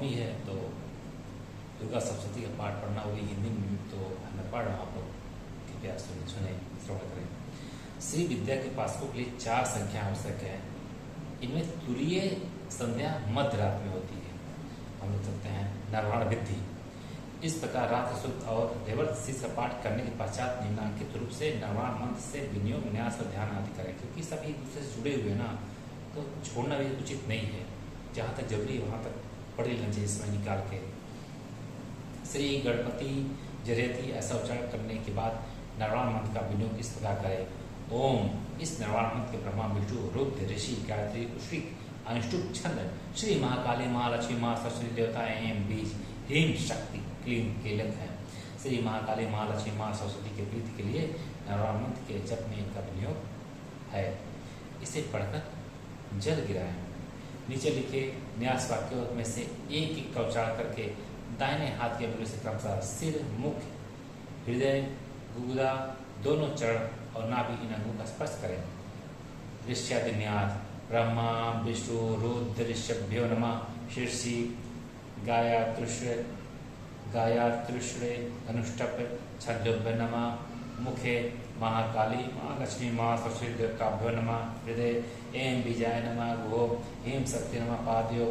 नवमी है तो दुर्गा सप्तशती का पाठ पढ़ना हुई हिंदी में, तो मैं पढ़ रहा हूँ, आप लोग कृपया सुने श्रवण करें। श्री विद्या के उपासकों के लिए 4 संख्या आवश्यक है। इनमें तुरीय संध्या मध्य रात में होती है। हम लोग चलते हैं निर्वाण विधि। इस प्रकार रात्र शुद्ध और रेवत शीर्ष का पाठ करने के पश्चात निम्नांकित रूप से निर्वाण मंत्र से विनियोग न्यास और ध्यान आदि करें, क्योंकि सब एक दूसरे से जुड़े हुए ना, तो छोड़ना भी उचित नहीं है। जहाँ तक जरूरी है वहाँ तक पढ़ लेना चाहिए समय निकाल के। श्री गणपति जरेती ऐसा उच्चारण करने के बाद निर्वाण मंत्र का विनियोग इस प्रकार करें। ओम। इस निर्वाण मंत्र के ब्रह्मा विष्णु रुद्र ऋषि गायत्री उश्रिक अनुष्टुप छंद श्री महाकाली महालक्ष्मी महा सरस्वती देवता एवं बीज ह्रीम शक्ति क्लीम कीलक है। श्री महाकाली महालक्ष्मी महा सरस्वती के प्रीति के लिए निर्वाण मंत्र के जप में इनका विनियोग है। इसे पढ़कर जल गिराएं। नीचे लिखे न्यास वाक्यों में से एक एक का उच्चारण करके दाहिने हाथ के अंगुली से क्रमशः सिर, मुख, हृदय, गुदा, दोनों चरण और नाभि इन अंगों का स्पर्श करें। ऋष्यादि न्यास। ब्रह्मा विष्णु रुद्र ऋषभ्यो नमः। शीर्षि गायत्रुष्णे अनुष्टप छंदोभ्यो नमः। मुखे महाकाली महालक्ष्मी महा सरस्वती देवताभ्यो नमः। हृदय एं बीजाय नमः। गुहो हेम शक्ति नमः। पादयो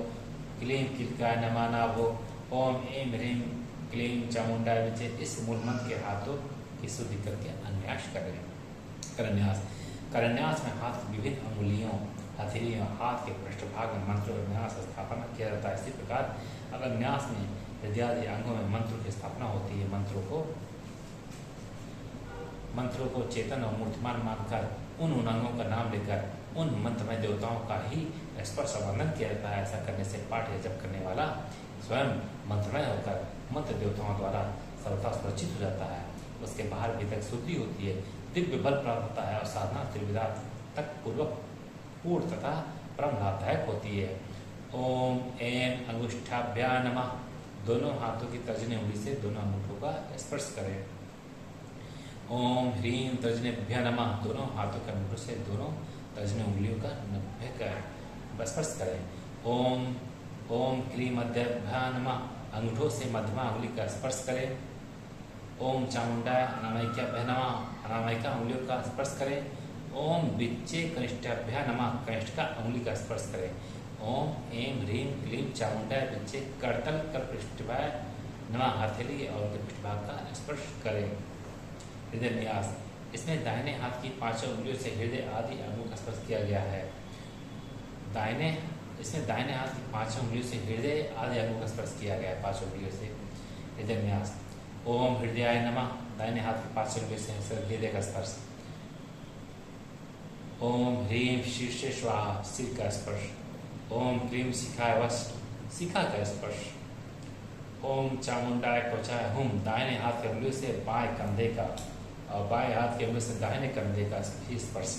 क्लीं किलकाय नमः। नाभो ओम एं ह्रीं क्लीं चामुंडाय विचे। इस मूल मंत्र के हाथों की शुद्धि करके अन्यास करें। करन्यास में हाथ की विभिन्न अंगुलियों, हथेली और हाथ के पृष्ठभाग में मंत्रों का न्यास स्थापना किया जाता है। इसी प्रकार अगर न्यास में हृदयादि अंगों में मंत्रों की स्थापना होती है, मंत्रों को चेतन और मूर्तिमान मानकर उन अंगों का नाम लेकर उन मंत्रमय देवताओं का ही स्पर्श वर्णन किया जाता है। ऐसा करने से पाठ या जप करने वाला स्वयं मंत्रमय होकर मंत्र देवताओं द्वारा सर्वथा सुरक्षित हो जाता है। उसके बाहर भीतर शुद्धि होती है, दिव्य बल प्राप्त होता है और साधना त्रिविधा तक पूर्वक पूर्ण तथा परम लाभदायक होती है। ओम एं अंगुष्ठाभ्या नमः। दोनों हाथों की तर्जनी उंगली से दोनों अंगूठों का स्पर्श करें। ओम ह्रीं तर्जनीभ्या नमः। दोनों हाथों के अंगूठों से दोनों तर्जनी उंगलियों का स्पर्श करें। ओम क्लीं मध्यभ्या नमः। अंगूठों से मध्यमा उंगली का स्पर्श करें। ओम चामुंडाय अनामिकाभ्या नमः। अनामिका उंगलियों का स्पर्श करें। ओम विच्चे कनिष्ठाभ्या नमः। कनिष्ठिका उंगली का स्पर्श करें। ओम एं ह्रीं क्लीं चामुंडाय विच्चे करतल कर पृष्ठभाय नमः। हथेली और पृष्ठभाग का स्पर्श करें। हृदय न्यास। इसमें दाहिने हाथ की 5 उंगलियों से हृदय आदि अंगों का स्पर्श किया गया है। इसमें दाहिने हाथ की 5 उंगलियों से हृदय आदि अंगों का स्पर्श किया गया है। 5 उंगलियों से हृदय न्यास। ओम हृदयाय नमः। दाहिने हाथ की 5 उंगलियों से हृदय का स्पर्श। ओम ह्रीं शीर्षे स्वाहा। सिर का स्पर्श। ओम क्लीं शिखाय वश। शिखा का स्पर्श। ओम चामुंडाय त्वचाय हुम। दाहिने हाथ की उंगलियों से बाएं कंधे का और बाएं हाथ की उंगलियों से दाहिने कंधे का स्पर्श।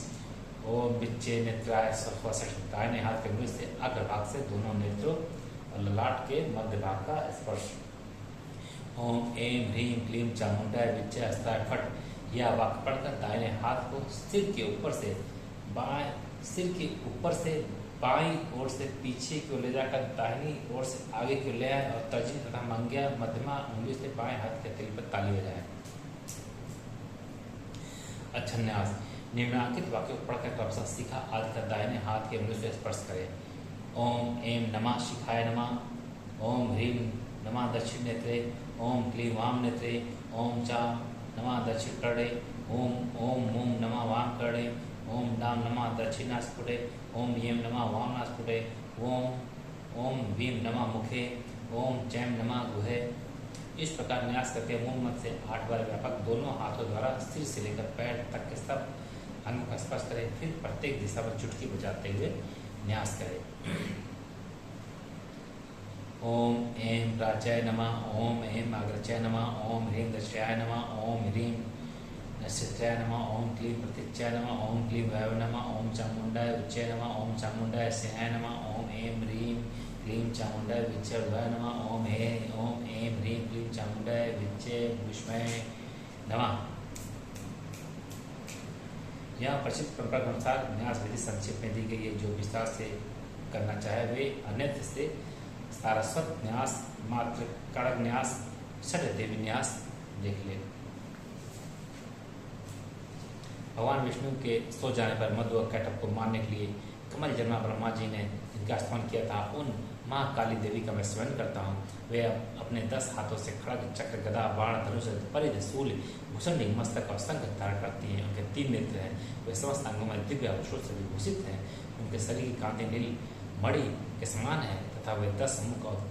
ओम विच्चे नेत्राय वसठ। दाहिने हाथ की उंगलियों से अग्रभाग से दोनों नेत्रों और ललाट के मध्य भाग का स्पर्श। ओम एं ह्रीं क्लीं चामुंडाय विच्चे हस्ताय फट। यह वाक्य पढ़कर दाहिने हाथ को सिर के ऊपर से बाईं ओर से पीछे की ओर ले जाकर दाहिनी ओर से आगे की ओर ले आए और तर्जनी तथा मंगिया मध्यमा उंगली से बाएं हाथ के हथेली पर ताली बजाएं। अच्छन्यास। निम्नांकित वाक्य को पढ़कर क्रमशः शिखा आदि का दाहिने हाथ के उंगलियों से स्पर्श करें। ओम एं नमः शिखाय नमः। ओम ह्रीं नमः दक्षिण नेत्रे। ओम क्लीं वाम नेत्रे। ओम चा नमः दक्षिण कर्णे। ओम मूं नमः वाम कर्णे। ओम डां नमः दक्षिणास्फुटे। ओम यें नमः वामनास्फुटे। ओम वीं नमः मुखे। ओम चैं नमः गुहे। इस प्रकार न्यास करके मूल मंत्र से 8 बार व्यापक दोनों हाथों द्वारा सिर से लेकर पैर तक के सब अंगों का स्पर्श करें। फिर प्रत्येक दिशा में चुटकी बजाते हुए न्यास करें। ओम एं प्राच्याय नमः। ओम एं अग्रचाय नमः। ओम ह्रीं दक्षिणाय नमः। ओम ह्रीं नक्षत्राय नमः। ओम क्लीं प्रतीक्षाय नमः। ओम क्लीं वायवे नमः। ओम चामुंडाय उच्चाय नमः। ओम चामुंडाय सिंहाय नमः। ओम एं ह्रीं क्लीं चामुंडाय विच्चे ऊर्ध्वाय नमः। ओम एं ह्रीं क्लीं चामुंडाय विच्चे भूष्माय नमः। यहाँ प्रसिद्ध परंपरा के अनुसार न्यास विधि संक्षेप में दी गई है। जो विस्तार से करना चाहे वे अन्यत्र से सारस्वत न्यास, मात्र कड़क न्यास, षट देवी न्यास देख ले। भगवान विष्णु के सो जाने पर मधु और कैटभ को मारने के लिए कमल जन्मा ब्रह्मा जी ने जिनका स्मरण किया था, उन महाकाली देवी का मैं स्मरण करता हूँ। वे अपने 10 हाथों से खड़ग, चक्र, गदा, बाण, धनुष, परिध, शूल, भूषणी, मस्तक और शंख धारण करती हैं। उनके 3 नेत्र हैं। वे समस्त अंगों में दिव्य आभूषणों से विभूषित हैं। उनके शरीर की कांति नील मणि के समान है तथा वे 10 मुख और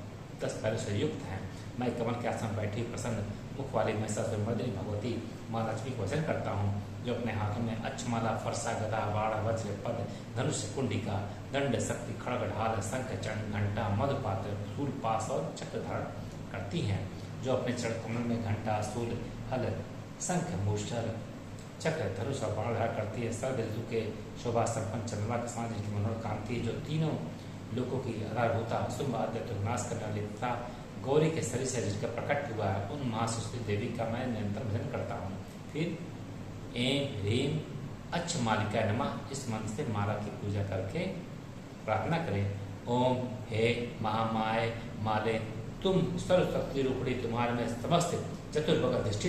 10 पैरों से युक्त हैं। मैं कमल के आसन बैठी प्रसन्न मुख वाली महिषासुरमर्दिनी भगवती माँ लक्ष्मी को वचन करता हूँ, जो अपने हाथों में अक्षमाला, फरसा, गदा, बाण, वज्र, पद, धनुष, कुंडिका, दंड, शक्ति, खड़ग, ढाल, शंख, चंड, घंटा, मधुपात्र, शूल, पास और चक्र धारण करती हैं। जो अपने चरण कमल में घंटा, शूल, हल, शंख, मूषल, चक्र, धनुष और बाण धारण करती है। शरद ऋतु के शोभा संपन्न चंद्रमा के समान जिनकी मनोहर कांति, जो तीनों लोगों की आधारभूता शुभ आद्य नाश कर डाली तथा गौरी के शरीर से जिसका प्रकट हुआ है, उन महासरस्वती देवी का मैं निरंतर भजन करता हूँ। फिर ऐं ह्रीं अच्छ मालिका नमः इस मंत्र से माला की पूजा करके प्रार्थना करें। ओम हे महामाय माले, तुम सर्वशक्ति रूपणी, तुम्हारे में समस्त चतुर्भुज दृष्टि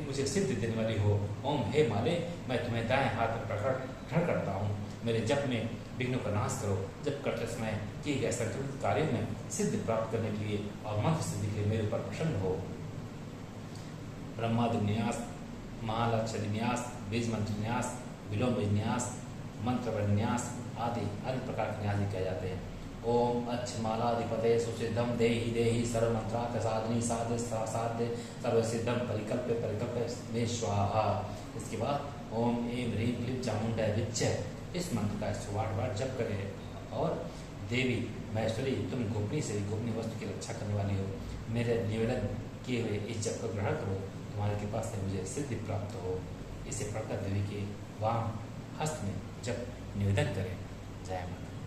मुझे सिद्धि देने वाली हो। ओम हे माले, मैं तुम्हें दाएं हाथ में प्रकट करता हूँ। मेरे जप में विघ्नों का नाश करो। जप करते समय किए गए संकल्पित कार्यों में सिद्धि प्राप्त करने के लिए और मंत्र सिद्धि के लिए मेरे ऊपर प्रसन्न हो। ब्रह्मादि न्यास, महालक्ष्य न्यास, बीज मंत्र न्यास, विलोम न्यास, मंत्र न्यास आदि अन्य प्रकार के न्यास किए जाते हैं। ओम अच्छ मालाधिपते सुसिद्धम देहि देहि सर्वमंत्रार्थ साधनी साध्य साध्य सर्वसिद्धम परिकल्प्य परिकल्प्य में स्वाहा। इसके बाद ओम ऐं ह्रीं क्लीं चामुंडा विच्छ इस मंत्र का 108 बार जप करें। और देवी महेश्वरी, तुम गोपनीय से गोपनीय वस्तु की रक्षा करने वाली हो। मेरे निवेदन किए हुए इस जप को ग्रहण करो, तुम्हारे कृपा से मुझे सिद्धि प्राप्त हो। इसे पढ़कर देवी के वाम हस्त में जप निवेदन करें। जय माता।